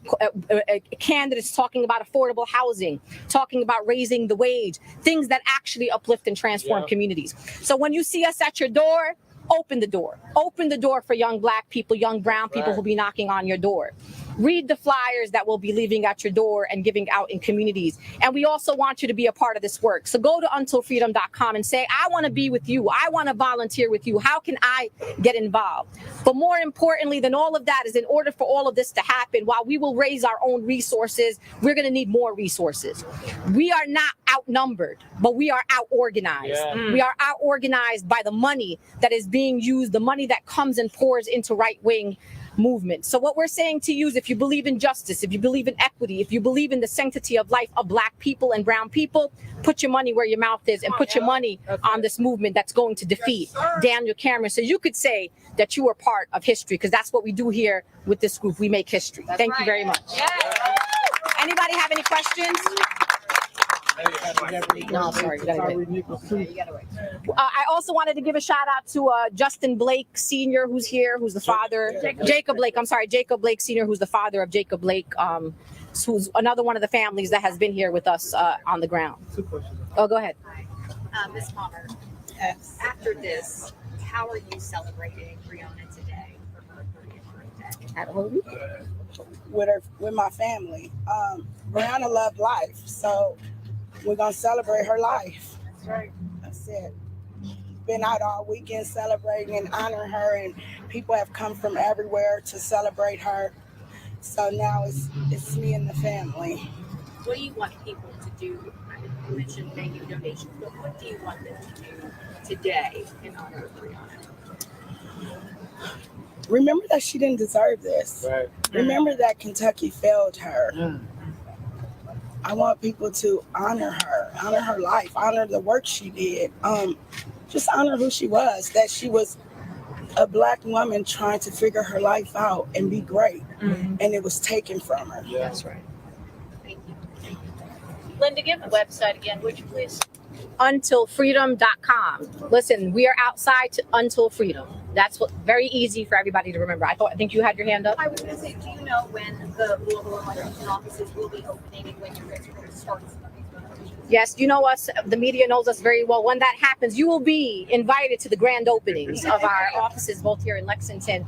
candidates talking about affordable housing, talking about raising the wage, things that actually uplift and transform communities. So when you see us at your door, open the door. Open the door for young Black people, young brown people who'll be knocking on your door. Read the flyers that we'll be leaving at your door and giving out in communities. And we also want you to be a part of this work. So go to untilfreedom.com and say, I want to be with you. I want to volunteer with you. How can I get involved? But more importantly than all of that is, in order for all of this to happen, while we will raise our own resources, we're going to need more resources. We are not outnumbered, but we are out-organized. We are out-organized by the money that is being used, the money that comes and pours into right-wing movement. So what we're saying to you is, if you believe in justice, if you believe in equity, if you believe in the sanctity of life of Black people and brown people, put your money where your mouth is and put your money on this movement that's going to defeat Daniel Cameron. So you could say that you were part of history, because that's what we do here with this group. We make history. Thank you very much. Anybody have any questions? No, sorry. You gotta wait. I also wanted to give a shout out to Justin Blake Sr., who's here, who's the father. Jacob Blake. I'm sorry, Jacob Blake Sr., who's the father of Jacob Blake, who's another one of the families that has been here with us on the ground. Oh, go ahead. Ms. Palmer, after this, how are you celebrating Breonna today for her 30th birthday? At home? With my family. Breonna loved life, so we're gonna celebrate her life. That's right. That's it. Been out all weekend celebrating and honoring her, and people have come from everywhere to celebrate her. So now it's me and the family. What do you want people to do? You mentioned making donations, but what do you want them to do today in honor of Breonna? Remember that she didn't deserve this. Right. Remember that Kentucky failed her. I want people to honor her life, honor the work she did, just honor who she was, that she was a Black woman trying to figure her life out and be great, and it was taken from her. Yeah. That's right. Thank you. Linda, give the website again, would you please? Untilfreedom.com. Listen, we are outside to Until Freedom. That's what very easy for everybody to remember. I think you had your hand up. I was going to say, do you know when the Louisville and Lexington offices will be opening and when you guys are going to start some of these donations? Yes, you know us. The media knows us very well. When that happens, you will be invited to the grand openings of our offices, both here in Lexington.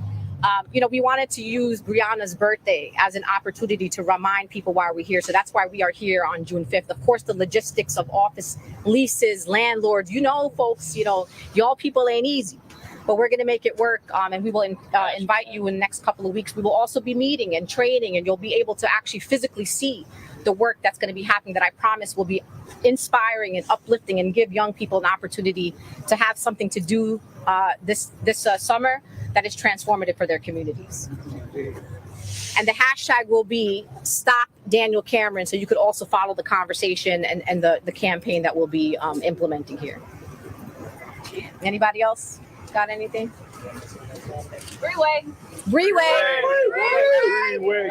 We wanted to use Breonna's birthday as an opportunity to remind people why we're here. So that's why we are here on June 5th. Of course, the logistics of office leases, landlords, folks, y'all people ain't easy. But we're going to make it work, and we will invite you in the next couple of weeks. We will also be meeting and training, and you'll be able to actually physically see the work that's going to be happening, that I promise will be inspiring and uplifting and give young people an opportunity to have something to do this summer that is transformative for their communities. And the hashtag will be Stop Daniel Cameron, so you could also follow the conversation and the campaign that we'll be implementing here. Anybody else? Got anything? Freeway. Breeway. Freeway.